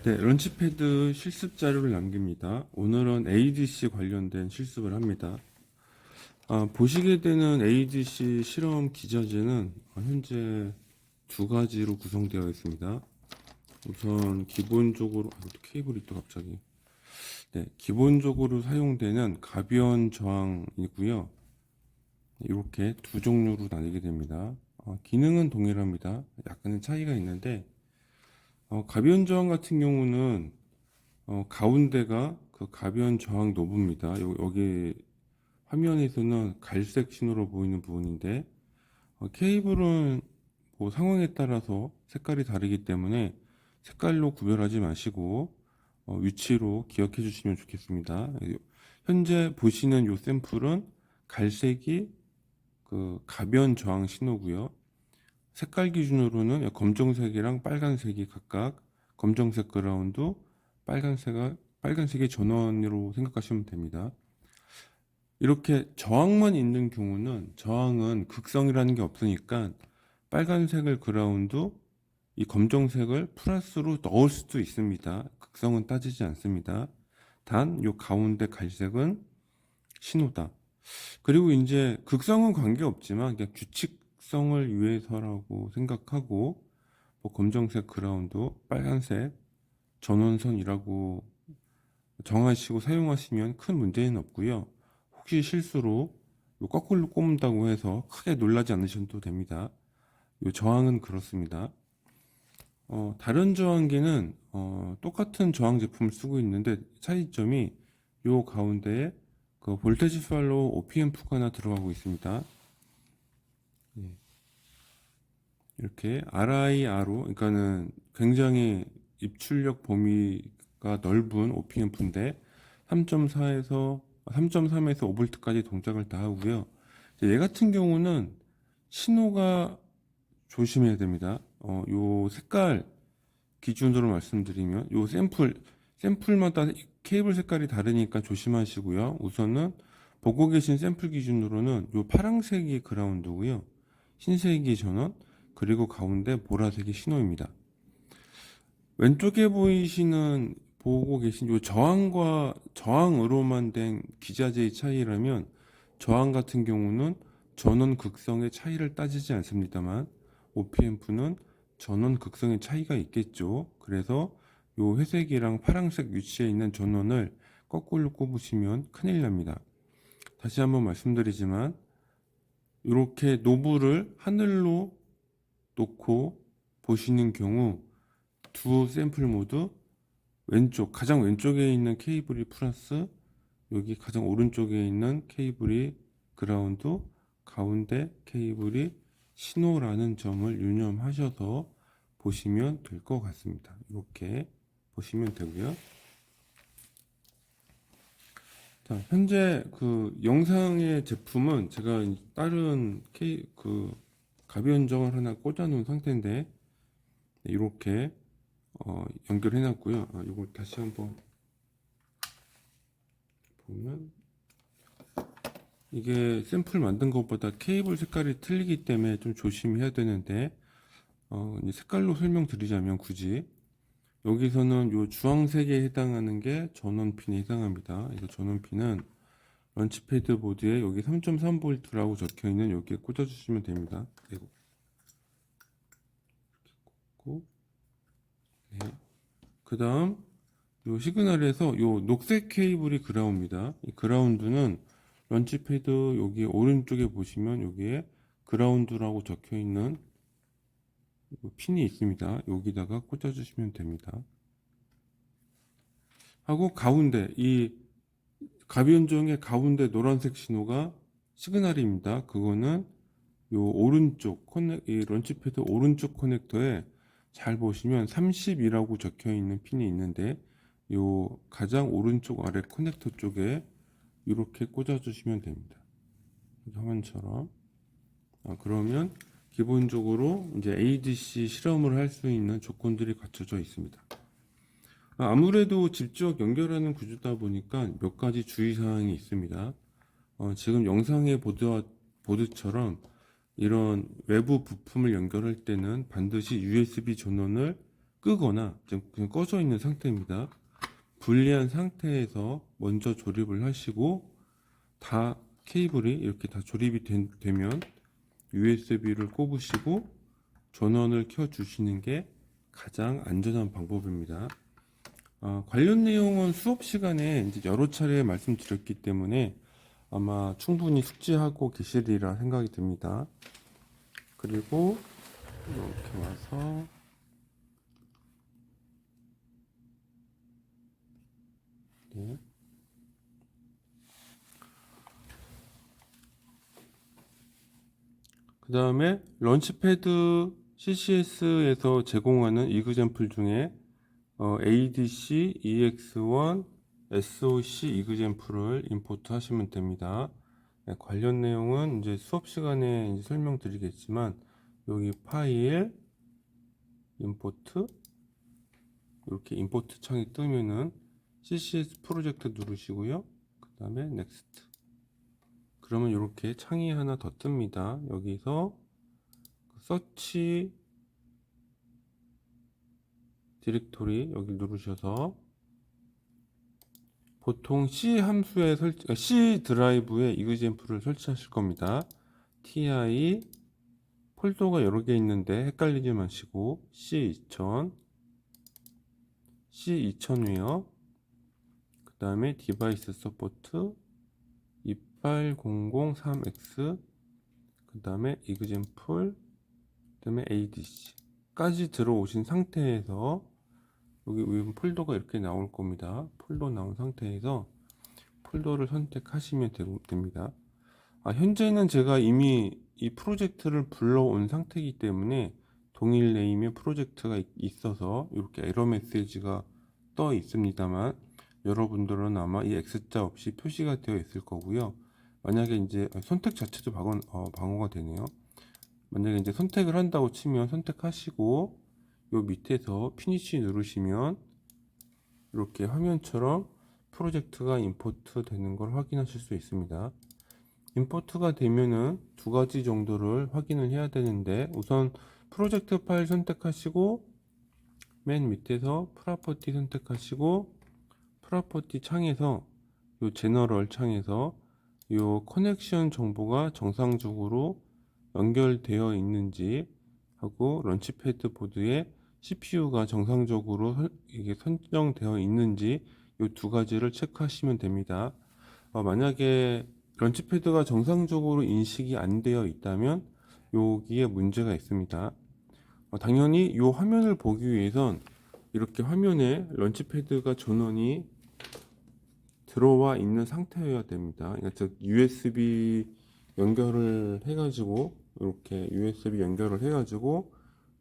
네, 런치패드 실습 자료를 남깁니다. 오늘은 ADC 관련된 실습을 합니다. 보시게 되는 ADC 실험 기자재는 현재 두 가지로 구성되어 있습니다. 우선 기본적으로 케이블이 또 갑자기 기본적으로 사용되는 가변 저항이고요. 이렇게 두 종류로 나뉘게 됩니다. 기능은 동일합니다. 약간의 차이가 있는데 가변 저항 같은 경우는 가운데가 그 가변 저항 노브입니다. 여기 화면에서는 갈색 신호로 보이는 부분인데 케이블은 뭐 상황에 따라서 색깔이 다르기 때문에 색깔로 구별하지 마시고 위치로 기억해 주시면 좋겠습니다. 현재 보시는 이 샘플은 갈색이 그 가변 저항 신호고요. 색깔 기준으로는 검정색이랑 빨간색이 각각 검정색 그라운드, 빨간색의 전원으로 생각하시면 됩니다. 이렇게 저항만 있는 경우는 저항은 극성이라는 게 없으니까 빨간색을 그라운드, 이 검정색을 플러스로 넣을 수도 있습니다. 극성은 따지지 않습니다. 단 이 가운데 갈색은 신호다. 그리고 이제 극성은 관계없지만 그냥 규칙성을 위해서라고 생각하고 뭐 검정색 그라운드, 빨간색 전원선이라고 정하시고 사용하시면 큰 문제는 없고요. 혹시 실수로 거꾸로 꼽는다고 해서 크게 놀라지 않으셔도 됩니다. 이 저항은 그렇습니다. 다른 저항기는 똑같은 저항 제품을 쓰고 있는데 차이점이 이 가운데에 그 볼테지 팔로우 OPM프가 하나 들어가고 있습니다. 예. 이렇게 RIR로, 그러니까는 굉장히 입출력 범위가 넓은 OPM프인데 3.3에서 5V까지 동작을 다 하고요. 얘 같은 경우는 신호가 조심해야 됩니다. 요 색깔 기준으로 말씀드리면 요 샘플마다 케이블 색깔이 다르니까 조심하시고요. 우선은 보고 계신 샘플 기준으로는 요 파란색이 그라운드고요. 흰색이 전원, 그리고 가운데 보라색이 신호입니다. 왼쪽에 보고 계신 요 저항과 저항으로만 된 기자재의 차이라면 저항 같은 경우는 전원 극성의 차이를 따지지 않습니다만 OPM프는 전원 극성의 차이가 있겠죠. 그래서 요 회색이랑 파란색 위치에 있는 전원을 거꾸로 꼽으시면 큰일 납니다. 다시 한번 말씀드리지만 이렇게 노브를 하늘로 놓고 보시는 경우 두 샘플 모두 가장 왼쪽에 있는 케이블이 플러스, 여기 가장 오른쪽에 있는 케이블이 그라운드, 가운데 케이블이 신호라는 점을 유념하셔서 보시면 될 것 같습니다. 이렇게 보시면 되고요. 자, 현재 그 영상의 제품은 제가 다른 가변정을 하나 꽂아 놓은 상태인데 이렇게 연결해 놨고요. 이걸 다시 한번 보면 이게 샘플 만든 것보다 케이블 색깔이 틀리기 때문에 좀 조심해야 되는데 이제 색깔로 설명드리자면 굳이 여기서는 요 주황색에 해당하는 게 전원핀에 해당합니다. 그래서 전원핀은 런치패드 보드에 여기 3.3V라고 적혀 있는 여기에 꽂아 주시면 됩니다. 그리고 꽂고 네. 그 다음 요 시그널에서 요 녹색 케이블이 그라운드입니다. 이 그라운드는 런치패드 여기 오른쪽에 보시면 여기에 그라운드라고 적혀 있는 핀이 있습니다. 여기다가 꽂아 주시면 됩니다. 하고 가운데 이 가변종의 가운데 노란색 신호가 시그널입니다. 그거는 요 오른쪽 이 런치패드 오른쪽 커넥터에 잘 보시면 30이라고 적혀 있는 핀이 있는데 요 가장 오른쪽 아래 커넥터 쪽에 이렇게 꽂아 주시면 됩니다. 화면처럼. 그러면 기본적으로 이제 ADC 실험을 할 수 있는 조건들이 갖춰져 있습니다. 아무래도 직접 연결하는 구조다 보니까 몇 가지 주의사항이 있습니다. 지금 영상에 보드처럼 이런 외부 부품을 연결할 때는 반드시 USB 전원을 끄거나 지금 꺼져 있는 상태입니다. 분리한 상태에서 먼저 조립을 하시고 다 케이블이 이렇게 다 조립이 되면 USB를 꼽으시고 전원을 켜 주시는 게 가장 안전한 방법입니다. 관련 내용은 수업 시간에 이제 여러 차례 말씀드렸기 때문에 아마 충분히 숙지하고 계시리라 생각이 듭니다. 그리고 이렇게 와서 네. 그 다음에 런치패드 CCS에서 제공하는 이그젬플 중에 ADC, EX1, SOC 이그젬플을 임포트 하시면 됩니다. 네, 관련 내용은 이제 수업 시간에 이제 설명드리겠지만 여기 파일, 임포트 이렇게 임포트 창이 뜨면은 CCS 프로젝트 누르시고요. 그 다음에 넥스트. 그러면 이렇게 창이 하나 더 뜹니다. 여기서 서치 디렉토리 여기 누르셔서 보통 C 함수에 C 드라이브에 이그젬플을 설치하실 겁니다. TI 폴더가 여러 개 있는데 헷갈리지 마시고 C2000, C2000웨어, 그 다음에 디바이스 서포트 28003X, 그 다음에 이그젬플, 그 다음에 ADC까지 들어오신 상태에서 여기 위에 폴더가 이렇게 나올 겁니다. 폴더 나온 상태에서 폴더를 선택하시면 됩니다. 현재는 제가 이미 이 프로젝트를 불러온 상태이기 때문에 동일 네임의 프로젝트가 있어서 이렇게 에러 메시지가 떠 있습니다만 여러분들은 아마 이 X자 없이 표시가 되어 있을 거고요. 만약에 이제 선택 자체도 방어가 되네요. 만약에 이제 선택을 한다고 치면 선택하시고 요 밑에서 피니시 누르시면 이렇게 화면처럼 프로젝트가 임포트 되는 걸 확인하실 수 있습니다. 임포트가 되면은 두 가지 정도를 확인을 해야 되는데 우선 프로젝트 파일 선택하시고 맨 밑에서 프로퍼티 선택하시고 프로퍼티 창에서 요 제너럴 창에서 요 커넥션 정보가 정상적으로 연결되어 있는지 하고 런치패드 보드에 CPU가 정상적으로 이게 선정되어 있는지 이 두 가지를 체크하시면 됩니다. 만약에 런치패드가 정상적으로 인식이 안 되어 있다면 여기에 문제가 있습니다. 당연히 이 화면을 보기 위해선 이렇게 화면에 런치패드가 전원이 들어와 있는 상태여야 됩니다. 그러니까 즉 USB 연결을 해가지고 이렇게 USB 연결을 해가지고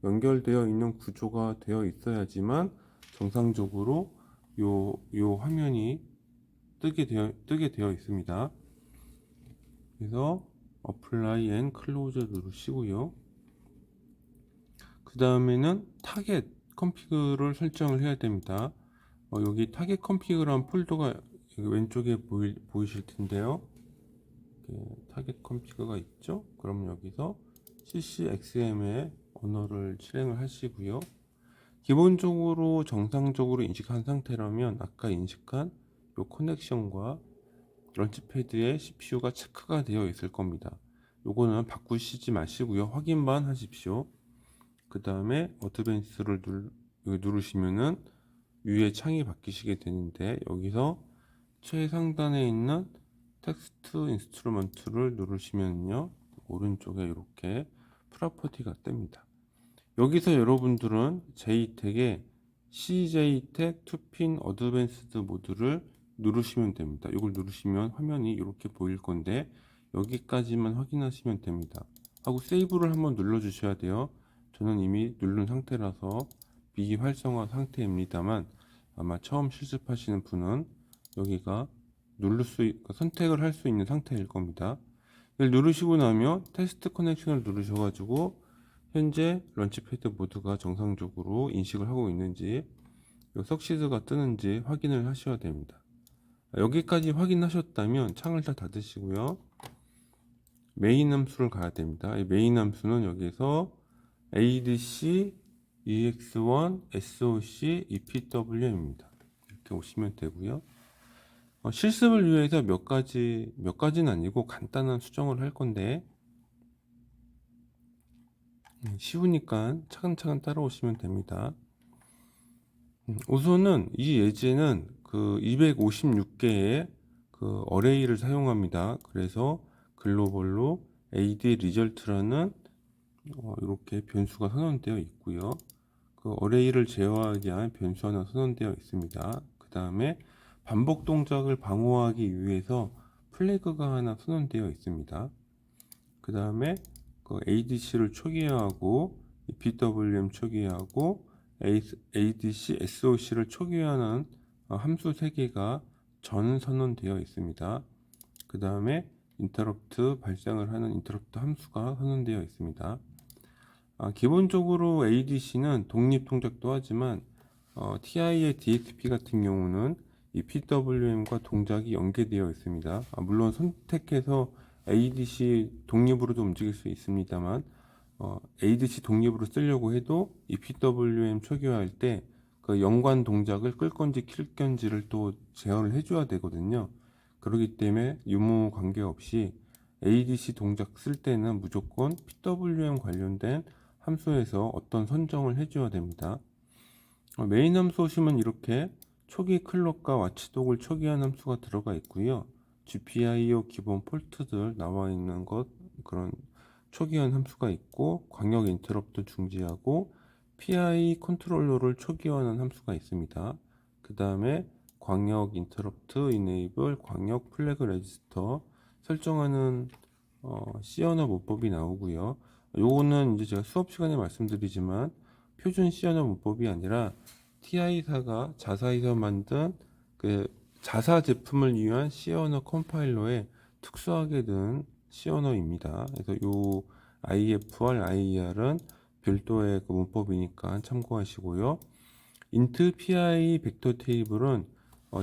연결되어 있는 구조가 되어 있어야지만 정상적으로 요 화면이 뜨게 되어 있습니다. 그래서 Apply and Close 누르시고요. 그 다음에는 타겟 컴피그를 설정을 해야 됩니다. 여기 타겟 컴피그란 폴더가 왼쪽에 보이실 텐데요. 타겟 컴피그가 있죠. 그럼 여기서 CCXM의 언어를 실행을 하시고요. 기본적으로 정상적으로 인식한 상태라면 아까 인식한 요 커넥션과 런치패드의 CPU가 체크가 되어 있을 겁니다. 요거는 바꾸시지 마시고요. 확인만 하십시오. 그 다음에 어드밴스를 누르시면은 위에 창이 바뀌시게 되는데 여기서 최상단에 있는 텍스트 인스트루먼트를 누르시면요 오른쪽에 이렇게 프로퍼티가 뜹니다. 여기서 여러분들은 JTEC의 CJTEC 2핀 어드밴스드 모드를 누르시면 됩니다. 이걸 누르시면 화면이 이렇게 보일 건데 여기까지만 확인하시면 됩니다. 하고 세이브를 한번 눌러 주셔야 돼요. 저는 이미 누른 상태라서 비활성화 상태입니다만 아마 처음 실습하시는 분은 여기가 선택을 할 수 있는 상태일 겁니다. 이걸 누르시고 나면 테스트 커넥션을 누르셔가지고 현재 런치패드 모드가 정상적으로 인식을 하고 있는지 석시드가 뜨는지 확인을 하셔야 됩니다. 여기까지 확인하셨다면 창을 다 닫으시고요. 메인 함수를 가야 됩니다. 이 메인 함수는 여기서 ADC EX1, SOC, EPWM입니다. 이렇게 오시면 되고요. 실습을 위해서 몇 가지는 아니고 간단한 수정을 할 건데 쉬우니까 차근차근 따라오시면 됩니다. 우선은 이 예제는 그 256개의 그 어레이를 사용합니다. 그래서 글로벌로 AD result라는 이렇게 변수가 선언되어 있고요. 그 어레이를 제어하기 위한 변수 하나 선언되어 있습니다. 그 다음에 반복 동작을 방어하기 위해서 플래그가 하나 선언되어 있습니다. 그 다음에 그 ADC를 초기화하고 PWM 초기화하고 ADC, SOC를 초기화하는 함수 3개가 전 선언되어 있습니다. 그 다음에 인터럽트 발생을 하는 인터럽트 함수가 선언되어 있습니다. 기본적으로 ADC는 독립 동작도 하지만 TI의 DXP 같은 경우는 이 PWM과 동작이 연계되어 있습니다. 물론 선택해서 ADC 독립으로도 움직일 수 있습니다만 ADC 독립으로 쓰려고 해도 이 PWM 초기화할 때 그 연관 동작을 끌 건지 킬 건지를 또 제어를 해줘야 되거든요. 그렇기 때문에 유무 관계없이 ADC 동작 쓸 때는 무조건 PWM 관련된 함수에서 어떤 선정을 해줘야 됩니다. 메인 함수 오시면 이렇게 초기 클럭과 와치독을 초기화한 함수가 들어가 있고요. GPIO 기본 폴트들 나와 있는 것 그런 초기화한 함수가 있고 광역 인터럽트 중지하고 PI 컨트롤러를 초기화하는 함수가 있습니다. 그 다음에 광역 인터럽트 이네이블 광역 플래그 레지스터 설정하는 C 언어 문법이 나오고요. 요거는 이제 제가 수업 시간에 말씀드리지만 표준 C 언어 문법이 아니라 TI사가 자사에서 만든 그 자사 제품을 위한 C 언어 컴파일러에 특수하게 든 C 언어입니다. 그래서 요 IFR, IER은 별도의 그 문법이니까 참고하시고요. int pi 벡터 테이블은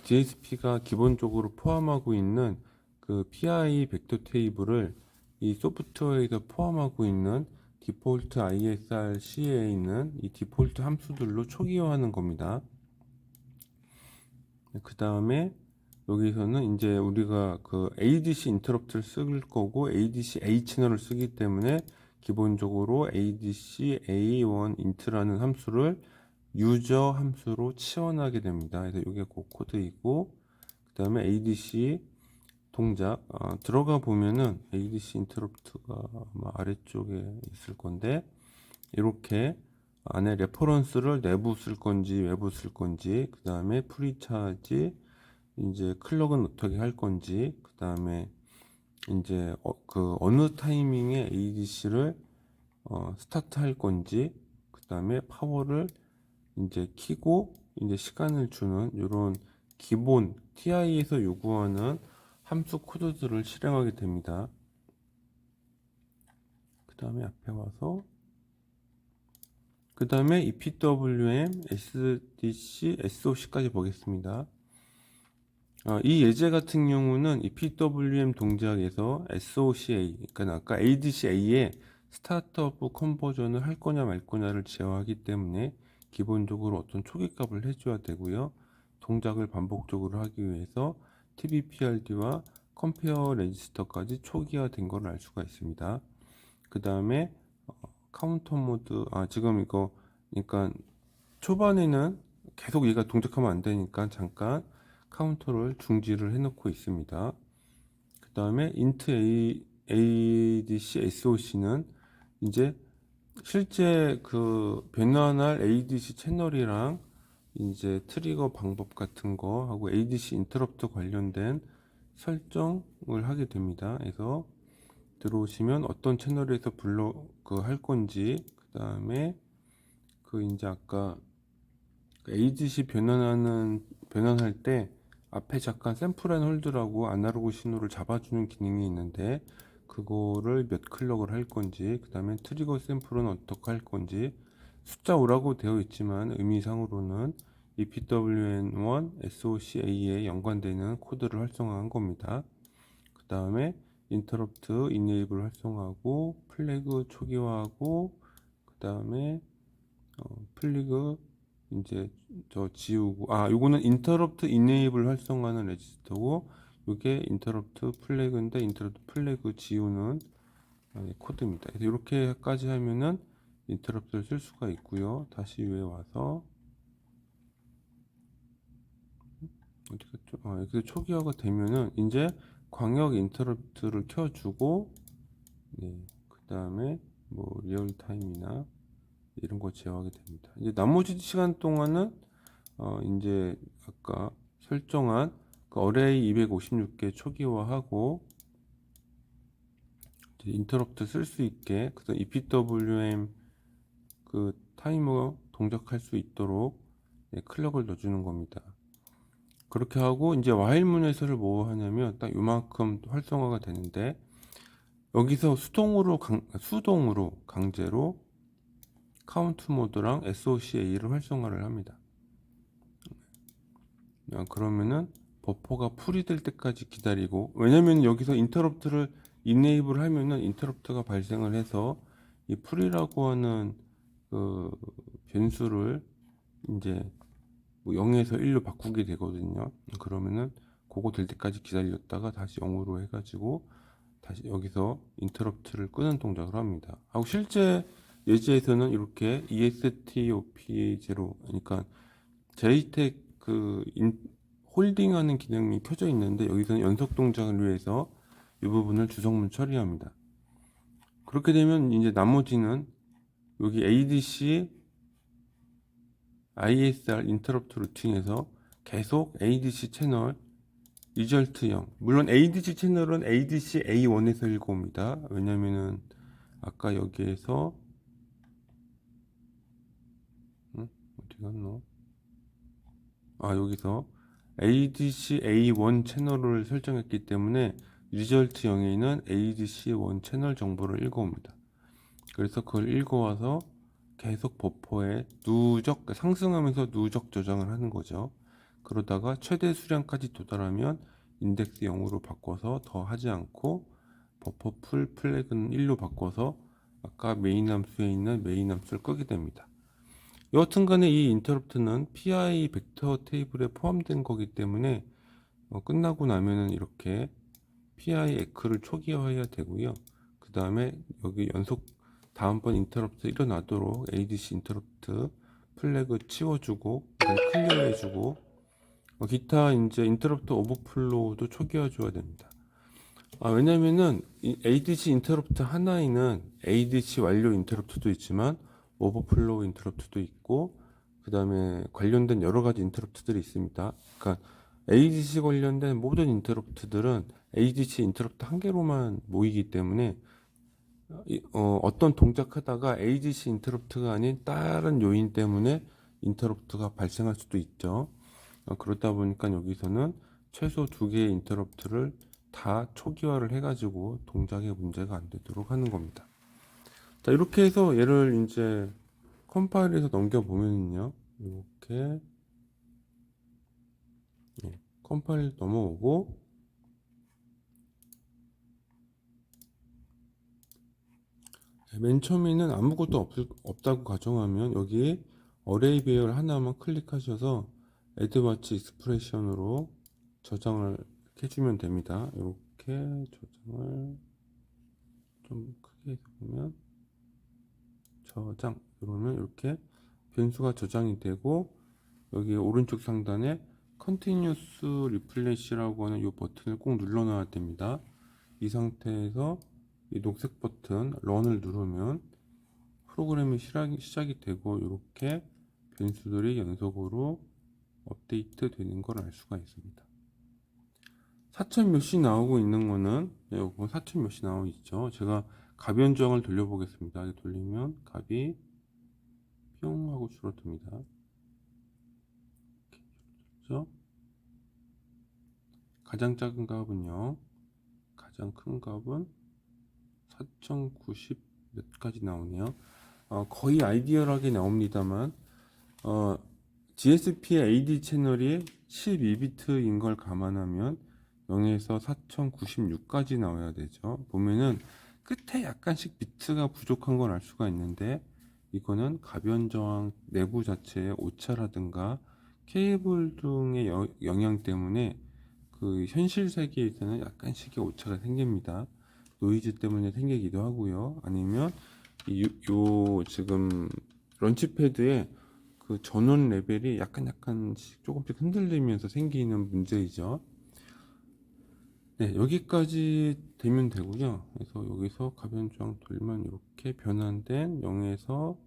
DSP가 기본적으로 포함하고 있는 그 pi 벡터 테이블을 이 소프트웨어에서 포함하고 있는 디폴트 ISRC에 있는 이 디폴트 함수들로 초기화하는 겁니다. 그 다음에 여기서는 이제 우리가 그 ADC 인터럽트를 쓸 거고 ADC A 채널을 쓰기 때문에 기본적으로 ADC A1 int라는 함수를 유저 함수로 치환하게 됩니다. 그래서 이게 그 코드이고 그 다음에 ADC 동작 들어가 보면은 ADC 인터럽트가 아마 아래쪽에 있을 건데 이렇게 안에 레퍼런스를 내부 쓸 건지 외부 쓸 건지 그 다음에 프리차지 이제 클럭은 어떻게 할 건지 그 다음에 이제 그 어느 타이밍에 ADC를 스타트 할 건지 그 다음에 파워를 이제 키고 이제 시간을 주는 이런 기본 TI에서 요구하는 함수 코드들을 실행하게 됩니다. 그 다음에 앞에 와서 그 다음에 이 PWM, SDC, SOC까지 보겠습니다. 이 예제 같은 경우는 이 PWM 동작에서 SOCA, 그러니까 아까 ADCA의 스타트업 컨버전을 할 거냐 말 거냐를 제어하기 때문에 기본적으로 어떤 초기값을 해줘야 되고요. 동작을 반복적으로 하기 위해서 TBPRD와 컴페어 레지스터까지 초기화된 걸 알 수가 있습니다. 그 다음에 카운터 모드, 지금 이거 그러니까 초반에는 계속 얘가 동작하면 안 되니까 잠깐 카운터를 중지를 해 놓고 있습니다. 그 다음에 int ADC SOC는 이제 실제 그 변환할 ADC 채널이랑 이제 트리거 방법 같은 거 하고 ADC 인터럽트 관련된 설정을 하게 됩니다. 그래서 들어오시면 어떤 채널에서 불러 그 할 건지 그 다음에 그 이제 아까 ADC 변환할 때 앞에 잠깐 샘플 앤 홀드라고 아날로그 신호를 잡아주는 기능이 있는데 그거를 몇 클럭을 할 건지 그 다음에 트리거 샘플은 어떻게 할 건지 숫자 5라고 되어 있지만 의미상으로는 이 PWN1 SOCA에 연관되는 코드를 활성화한 겁니다. 그 다음에 인터럽트 이네이블 활성화하고 플래그 초기화하고 그 다음에 플리그 이제 저 지우고, 요거는 인터럽트 이네이블 활성화하는 레지스터고, 요게 인터럽트 플래그인데 인터럽트 플래그 지우는 코드입니다. 그래서 이렇게까지 하면은 인터럽트를 쓸 수가 있고요. 다시 위에 와서 어디 갔죠? 이렇게 초기화가 되면은 이제 광역 인터럽트를 켜주고, 네, 그 다음에 뭐 리얼타임이나 이런 거 제어하게 됩니다. 이제 나머지 시간 동안은 이제 아까 설정한 그 어레이 256개 초기화하고 인터럽트 쓸 수 있게 그다음 EPWM 그 타이머 동작할 수 있도록 클럭을 넣어주는 겁니다. 그렇게 하고 이제 while 문에서를 뭐 하냐면 딱 요만큼 활성화가 되는데, 여기서 수동으로 강제로 카운트 모드랑 SOCA를 활성화를 합니다. 그러면은 버퍼가 풀이 될 때까지 기다리고, 왜냐면 여기서 인터럽트를 이네이블 하면은 인터럽트가 발생을 해서 이 풀이라고 하는 그 변수를 이제 뭐 0에서 1로 바꾸게 되거든요. 그러면은 그거 될 때까지 기다렸다가 다시 0으로 해가지고 다시 여기서 인터럽트를 끄는 동작을 합니다. 하고 실제 예제에서는 이렇게 ESTOP0, 그러니까 JTAG 홀딩하는 기능이 켜져 있는데, 여기서는 연속 동작을 위해서 이 부분을 주성문 처리합니다. 그렇게 되면 이제 나머지는 여기 ADC, ISR 인터럽트 루팅에서 계속 ADC 채널 리절트 0, 물론 ADC 채널은 ADC A1에서 읽어옵니다. 왜냐면은 아까 여기에서 어디 갔노? 여기서 ADC A1 채널을 설정했기 때문에 리절트 0에는 ADC1 채널 정보를 읽어옵니다. 그래서 그걸 읽어와서 계속 버퍼에 상승하면서 누적 저장을 하는 거죠. 그러다가 최대 수량까지 도달하면 인덱스 0으로 바꿔서 더 하지 않고 버퍼 풀 플래그는 1로 바꿔서 아까 메인 함수에 있는 메인 함수를 끄게 됩니다. 여하튼간에 이 인터럽트는 PI 벡터 테이블에 포함된 거기 때문에 끝나고 나면은 이렇게 PI 에크를 초기화해야 되고요. 그 다음에 여기 연속 다음번 인터럽트 일어나도록 ADC 인터럽트 플래그 치워주고 클리어 해주고, 기타 이제 인터럽트 오버플로우도 초기화 줘야 됩니다. 왜냐면은 이 ADC 인터럽트 하나에는 ADC 완료 인터럽트도 있지만 오버플로우 인터럽트도 있고, 그 다음에 관련된 여러 가지 인터럽트들이 있습니다. 그러니까 ADC 관련된 모든 인터럽트들은 ADC 인터럽트 한 개로만 모이기 때문에 어떤 동작하다가 ADC 인터럽트가 아닌 다른 요인 때문에 인터럽트가 발생할 수도 있죠. 그렇다 보니까 여기서는 최소 2개의 인터럽트를 다 초기화를 해가지고 동작에 문제가 안 되도록 하는 겁니다. 자, 이렇게 해서 얘를 이제 컴파일해서 넘겨보면요, 이렇게 컴파일 넘어오고, 맨 처음에는 아무것도 없다고 가정하면 여기 어레이 배열 하나만 클릭하셔서 애드와치 익스프레션으로 저장을 해주면 됩니다. 이렇게 저장을 좀 크게 해서 보면 저장, 그러면 이렇게 변수가 저장이 되고, 여기 오른쪽 상단에 Continuous Refresh라고 하는 이 버튼을 꼭 눌러 놔야 됩니다. 이 상태에서 이 녹색 버튼 런을 누르면 프로그램이 시작이 되고, 이렇게 변수들이 연속으로 업데이트 되는 걸 알 수가 있습니다. 4천 몇이 나오고 있는 거는, 요거 4천 몇이 나오고 있죠. 제가 가변정을 돌려보겠습니다. 돌리면 값이 뿅 하고 줄어듭니다. 그렇죠? 가장 작은 값은요, 가장 큰 값은 4090 몇 가지 나오네요. 거의 아이디얼하게 나옵니다만, GSP의 AD 채널이 12비트인 걸 감안하면 0에서 4096까지 나와야 되죠. 보면은 끝에 약간씩 비트가 부족한 걸 알 수가 있는데, 이거는 가변 저항 내부 자체의 오차라든가 케이블 등의 영향 때문에 그 현실 세계에서는 약간씩의 오차가 생깁니다. 노이즈 때문에 생기기도 하고요. 아니면 요 지금 런치패드의 그 전원 레벨이 약간씩 조금씩 흔들리면서 생기는 문제이죠. 네, 여기까지 되면 되고요. 그래서 여기서 가변 저항 돌면 이렇게 변환된 0에서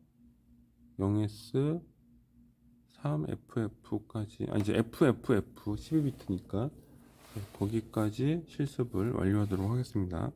0S 3FF까지, 이제 FFF 12비트니까 거기까지 실습을 완료하도록 하겠습니다.